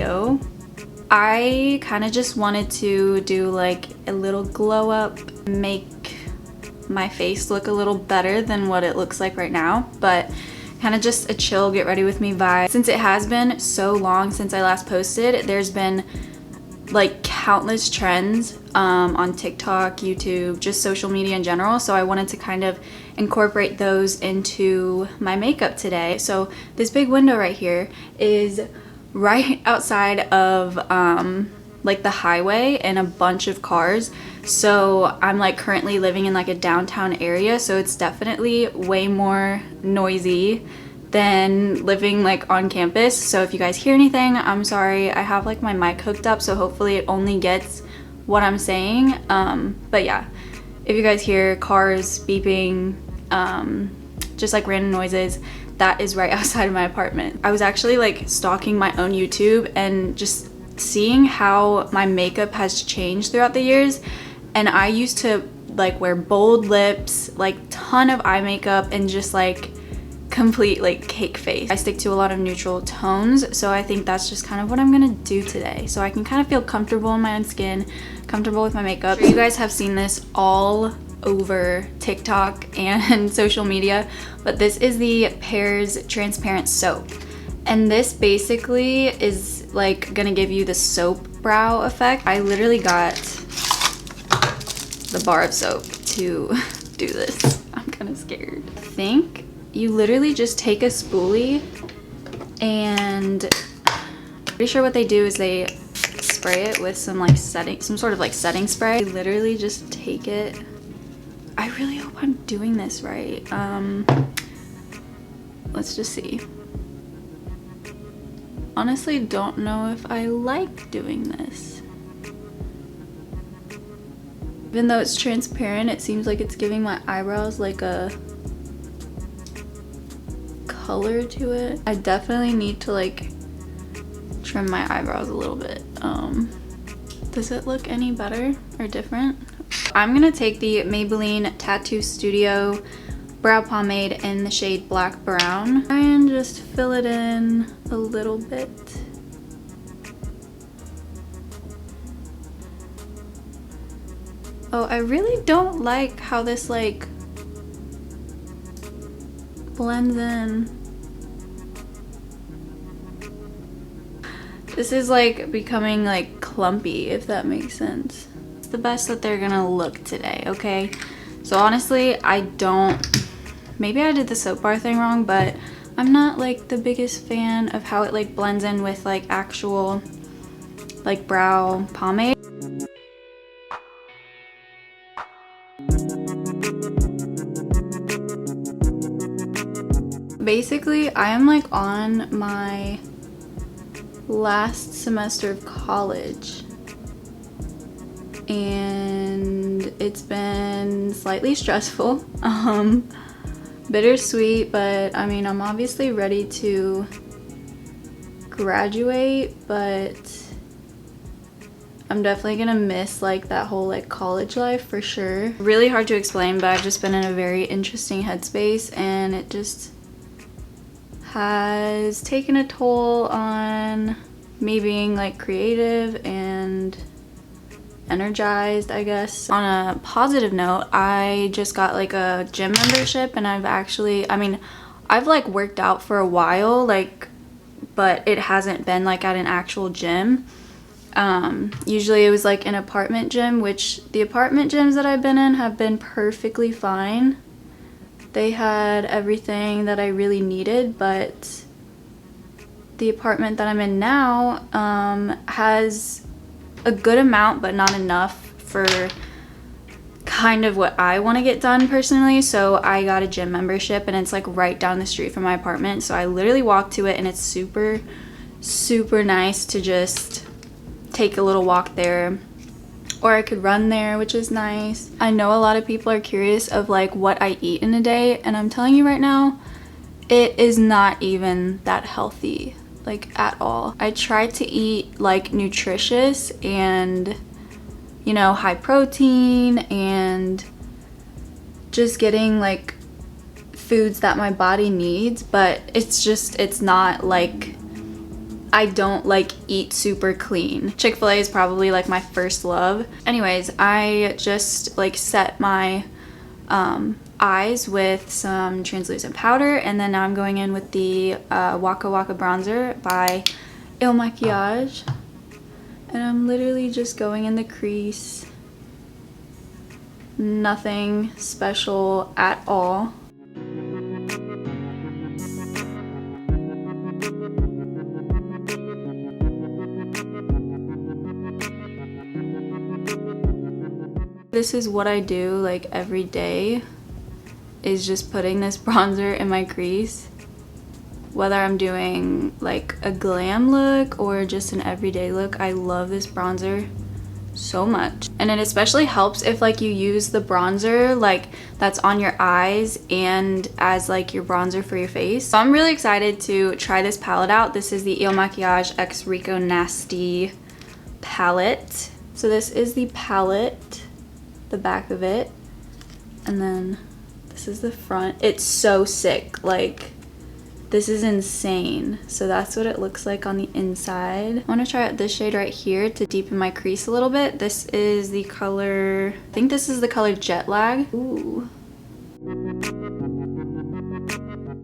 video. I kind of just wanted to do like a little glow up, make my face look a little better than what it looks like right now, but kind of just a chill get ready with me vibe. Since it has been so long since I last posted, there's been like countless trends on TikTok, YouTube, just social media in general, so I wanted to kind of incorporate those into my makeup today. So this big window right here is right outside of like the highway and a bunch of cars, so I'm like currently living in like a downtown area, so it's definitely way more noisy than living like on campus. So if you guys hear anything, I'm sorry. I have like my mic hooked up, so hopefully it only gets what I'm saying. But yeah, if you guys hear cars beeping, just like random noises, that is right outside of my apartment. I was actually like stalking my own YouTube and just seeing how my makeup has changed throughout the years. And I used to like wear bold lips, like ton of eye makeup, and just like complete like cake face. I stick to a lot of neutral tones, so I think that's just kind of what I'm gonna do today, so I can kind of feel comfortable in my own skin, comfortable with my makeup. I'm sure you guys have seen this all over TikTok and social media, but this is the Pears transparent soap, and this basically is like gonna give you the soap brow effect. I literally got the bar of soap to do this. I'm kind of scared. I think you literally just take a spoolie, and pretty sure what they do is they spray it with some sort of like setting spray. You literally just take it. I really hope I'm doing this right. Let's just see. Honestly, don't know if I like doing this. Even though it's transparent, it seems like it's giving my eyebrows like a color to it. I definitely need to like trim my eyebrows a little bit. Does it look any better or different? I'm gonna take the Maybelline Tattoo Studio brow pomade in the shade Black Brown and just fill it in a little bit. Oh, I really don't like how this like blends in. This is like becoming like clumpy, if that makes sense. It's the best that they're gonna look today, okay? So honestly, maybe I did the soap bar thing wrong, but I'm not like the biggest fan of how it like blends in with like actual like brow pomade. Basically, I am like on my last semester of college, and it's been slightly stressful, bittersweet, but I mean, I'm obviously ready to graduate, but I'm definitely gonna miss like that whole like college life for sure. Really hard to explain, but I've just been in a very interesting headspace, and it just has taken a toll on me being like creative and energized, I guess. On a positive note, I just got like a gym membership, and I've like worked out for a while, like, but it hasn't been like at an actual gym. Usually it was like an apartment gym, which the apartment gyms that I've been in have been perfectly fine. They had everything that I really needed, but the apartment that I'm in now has a good amount, but not enough for kind of what I want to get done personally. So I got a gym membership, and it's like right down the street from my apartment. So I literally walk to it, and it's super, super nice to just take a little walk there, or I could run there, which is nice. I know a lot of people are curious of like what I eat in a day, and I'm telling you right now, it is not even that healthy, like at all. I try to eat like nutritious and, you know, high protein, and just getting like foods that my body needs, but it's not like I don't like eat super clean. Chick-fil-A is probably like my first love. Anyways, I just like set my eyes with some translucent powder, and then now I'm going in with the Waka Waka bronzer by Il Makiage, and I'm literally just going in the crease. Nothing special at all. This is what I do like every day, is just putting this bronzer in my crease. Whether I'm doing like a glam look or just an everyday look, I love this bronzer so much. And it especially helps if like you use the bronzer like that's on your eyes and as like your bronzer for your face. So I'm really excited to try this palette out. This is the Il Makiage X Rico Nasty palette. So this is the palette, the back of it, and then this is the front. It's so sick, like this is insane. So that's what it looks like on the inside. I want to try out this shade right here to deepen my crease a little bit. This is the color, I think this is the color Jet Lag. Ooh.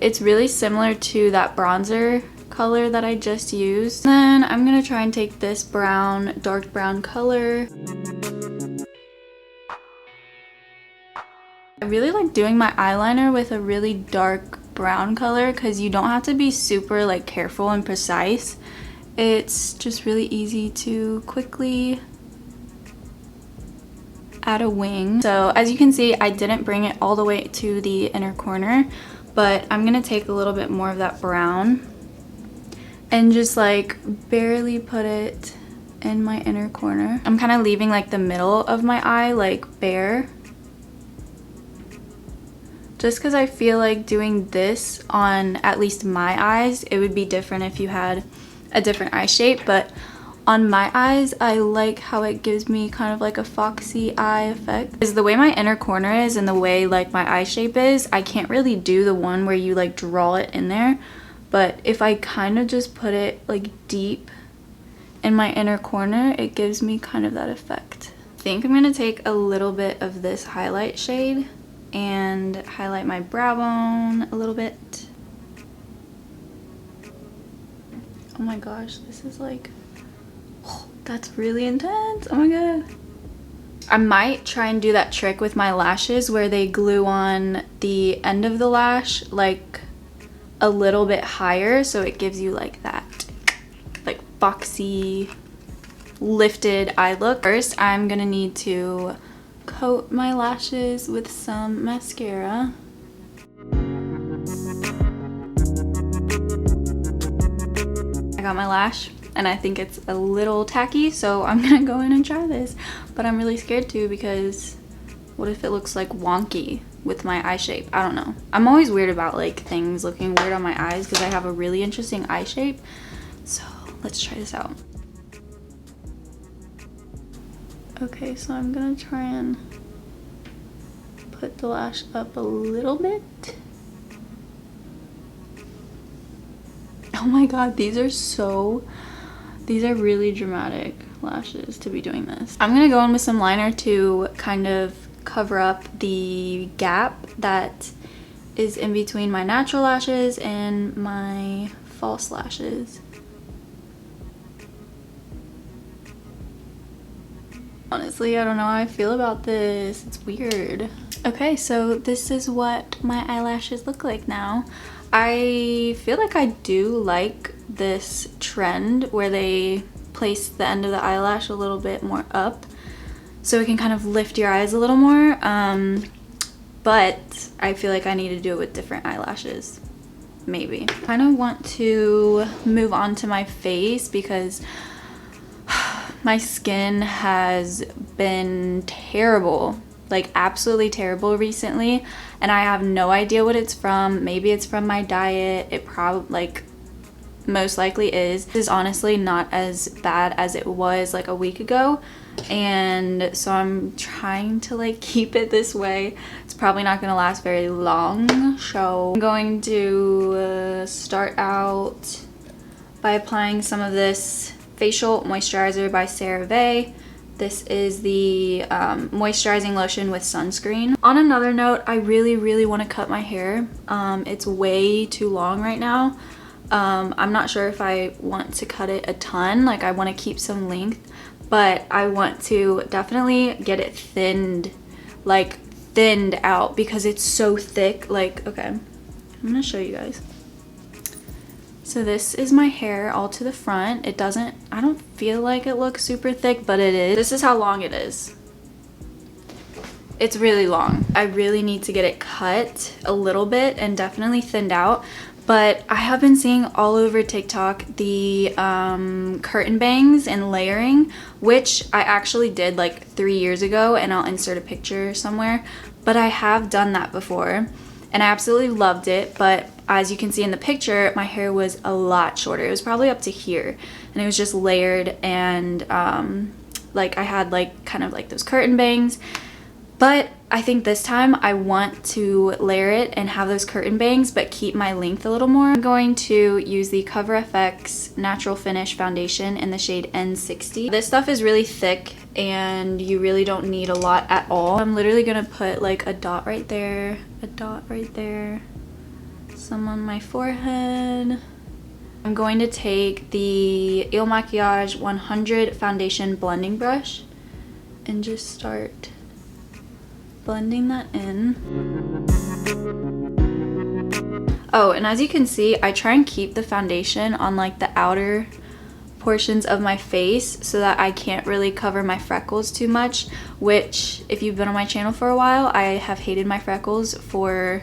It's really similar to that bronzer color that I just used. Then I'm gonna try and take this brown, dark brown color. I really like doing my eyeliner with a really dark brown color because you don't have to be super like careful and precise. It's just really easy to quickly add a wing. So as you can see, I didn't bring it all the way to the inner corner, but I'm gonna take a little bit more of that brown and just like barely put it in my inner corner. I'm kind of leaving like the middle of my eye like bare, just because I feel like doing this on at least my eyes, it would be different if you had a different eye shape, but on my eyes, I like how it gives me kind of like a foxy eye effect. Because the way my inner corner is and the way like my eye shape is, I can't really do the one where you like draw it in there, but if I kind of just put it like deep in my inner corner, it gives me kind of that effect. I think I'm gonna take a little bit of this highlight shade and highlight my brow bone a little bit. Oh my gosh, this is like, oh, that's really intense. Oh my god. I might try and do that trick with my lashes where they glue on the end of the lash like a little bit higher, so it gives you like that like foxy lifted eye look. First, I'm gonna need to coat my lashes with some mascara. I got my lash and I think it's a little tacky, so I'm gonna go in and try this, but I'm really scared too because what if it looks like wonky with my eye shape? I don't know. I'm always weird about like things looking weird on my eyes because I have a really interesting eye shape. So let's try this out. Okay, so I'm gonna try and put the lash up a little bit. Oh my god, these are really dramatic lashes to be doing this. I'm gonna go in with some liner to kind of cover up the gap that is in between my natural lashes and my false lashes. Honestly, I don't know how I feel about this. It's weird. Okay, so this is what my eyelashes look like now. I feel like I do like this trend where they place the end of the eyelash a little bit more up so it can kind of lift your eyes a little more. But I feel like I need to do it with different eyelashes. Maybe. I kind of want to move on to my face because my skin has been terrible, like absolutely terrible recently, and I have no idea what it's from. Maybe it's from my diet. It probably, like, most likely is. This is honestly not as bad as it was like a week ago, and so I'm trying to like keep it this way. It's probably not gonna last very long, so I'm going to start out by applying some of this facial moisturizer by CeraVe. This is the moisturizing lotion with sunscreen. On another note, I really want to cut my hair. It's way too long right now. I'm not sure if I want to cut it a ton, like I want to keep some length, but I want to definitely get it thinned, like thinned out, because it's so thick. Like, okay, I'm gonna show you guys. So this is my hair all to the front. It doesn't, I don't feel like it looks super thick, but it is. This is how long it is. It's really long. I really need to get it cut a little bit and definitely thinned out. But I have been seeing all over TikTok the curtain bangs and layering, which I actually did like 3 years ago, and I'll insert a picture somewhere. But I have done that before and I absolutely loved it. But as you can see in the picture, my hair was a lot shorter. It was probably up to here, and it was just layered, and like I had like kind of like those curtain bangs. But I think this time I want to layer it and have those curtain bangs but keep my length a little more. I'm going to use the Cover FX Natural Finish Foundation in the shade N60. This stuff is really thick and you really don't need a lot at all. I'm literally gonna put like a dot right there, a dot right there, some on my forehead. I'm going to take the Il Makiage 100 Foundation Blending Brush and just start blending that in. Oh, and as you can see, I try and keep the foundation on like the outer portions of my face so that I can't really cover my freckles too much, which if you've been on my channel for a while, I have hated my freckles for,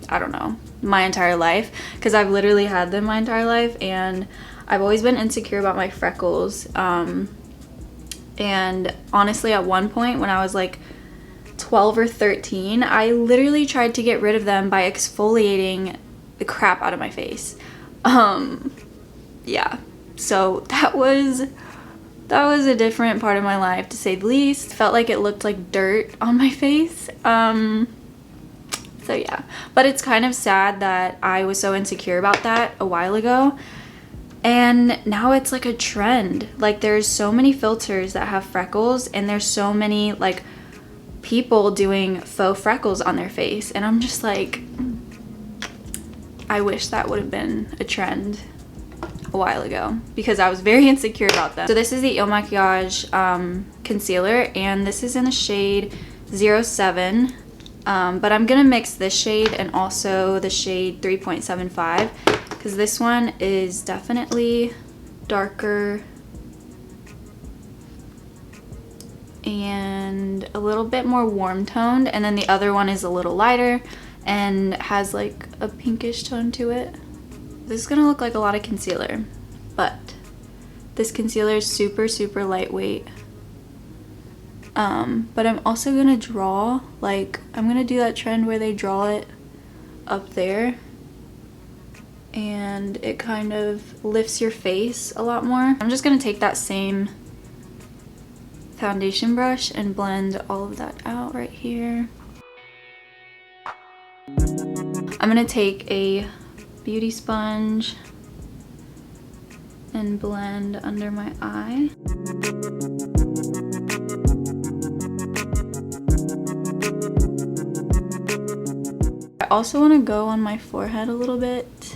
I don't know, my entire life, because I've literally had them my entire life, and I've always been insecure about my freckles. And honestly, at one point when I was like 12 or 13, I literally tried to get rid of them by exfoliating the crap out of my face. Yeah, so that was a different part of my life, to say the least. Felt like it looked like dirt on my face. So yeah, but it's kind of sad that I was so insecure about that a while ago, and now it's like a trend. Like, there's so many filters that have freckles, and there's so many like people doing faux freckles on their face, and I'm just like, I wish that would have been a trend a while ago, because I was very insecure about them. So this is the Il Makiage concealer, and this is in the shade 07, but I'm gonna mix this shade and also the shade 3.75, because this one is definitely darker and a little bit more warm toned, and then the other one is a little lighter and has like a pinkish tone to it. This is gonna look like a lot of concealer, but this concealer is super lightweight. But I'm also gonna draw, like, I'm gonna do that trend where they draw it up there and it kind of lifts your face a lot more. I'm just gonna take that same foundation brush and blend all of that out right here. I'm gonna take a beauty sponge and blend under my eye. I also want to go on my forehead a little bit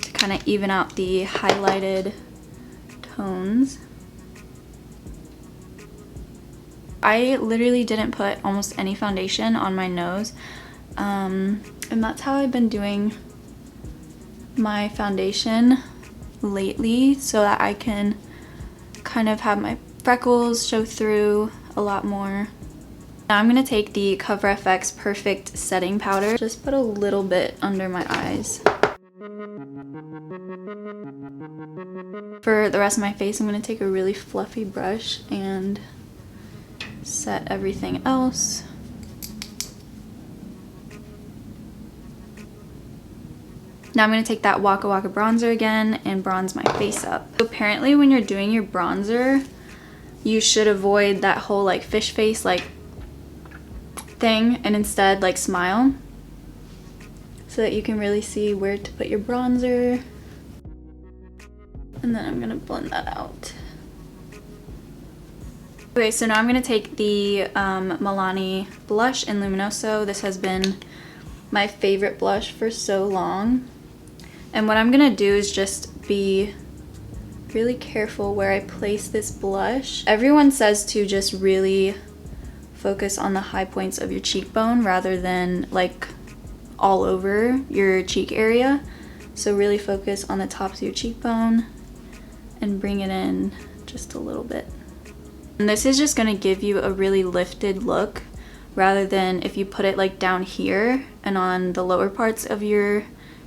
to kind of even out the highlighted tones. I literally didn't put almost any foundation on my nose, and that's how I've been doing my foundation lately, so that I can kind of have my freckles show through a lot more. Now I'm going to take the Cover FX Perfect Setting Powder, just put a little bit under my eyes. For the rest of my face, I'm going to take a really fluffy brush and set everything else. Now I'm going to take that Waka Waka bronzer again and bronze my face up. So apparently when you're doing your bronzer, you should avoid that whole like fish face like thing and instead like smile, so that you can really see where to put your bronzer. And then I'm gonna blend that out. Okay, so now I'm gonna take the Milani blush in Luminoso. This has been my favorite blush for so long. And what I'm gonna do is just be really careful where I place this blush. Everyone says to just really focus on the high points of your cheekbone rather than like all over your cheek area. So really focus on the tops of your cheekbone and bring it in just a little bit. And this is just gonna give you a really lifted look rather than if you put it like down here and on the lower parts of your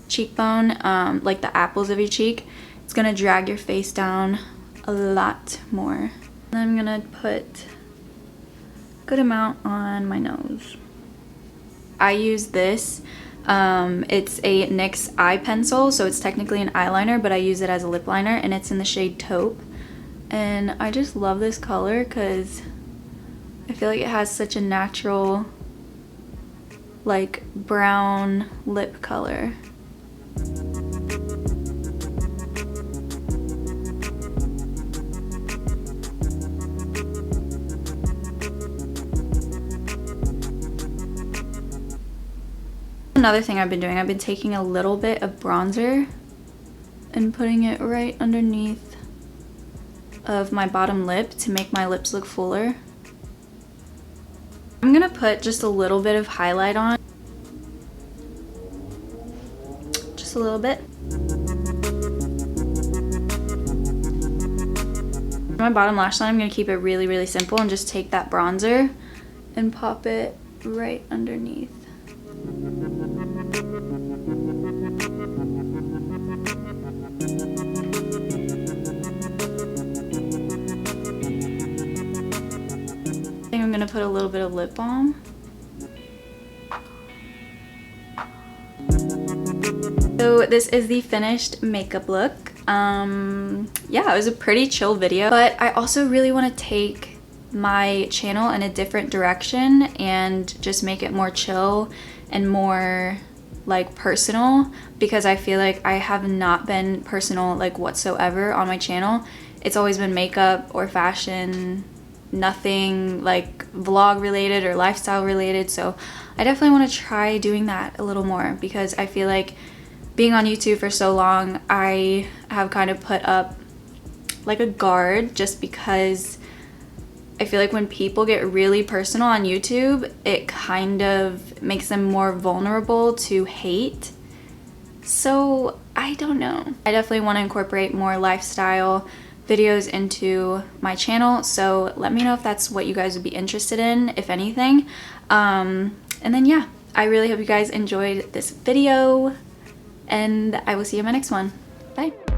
cheekbone, like the apples of your cheek, it's gonna drag your face down a lot more. And I'm gonna put a good amount on my nose. I use this, it's a NYX eye pencil, so it's technically an eyeliner, but I use it as a lip liner, and it's in the shade Taupe. And I just love this color because I feel like it has such a natural, like, brown lip color. Another thing I've been doing, I've been taking a little bit of bronzer and putting it right underneath of my bottom lip to make my lips look fuller. I'm gonna put just a little bit of highlight on. Just a little bit. For my bottom lash line, I'm gonna keep it really, really simple and just take that bronzer and pop it right underneath. I'm gonna put a little bit of lip balm. So this is the finished makeup look. Yeah, it was a pretty chill video, but I also really want to take my channel in a different direction and just make it more chill and more like personal, because I feel like I have not been personal like whatsoever on my channel. It's always been makeup or fashion, nothing like vlog related or lifestyle related. So I definitely want to try doing that a little more, because I feel like being on YouTube for so long, I have kind of put up like a guard, just because I feel like when people get really personal on YouTube, it kind of makes them more vulnerable to hate. So I don't know. I definitely want to incorporate more lifestyle videos into my channel, so let me know if that's what you guys would be interested in, if anything. And then yeah, I really hope you guys enjoyed this video, and I will see you in my next one. Bye.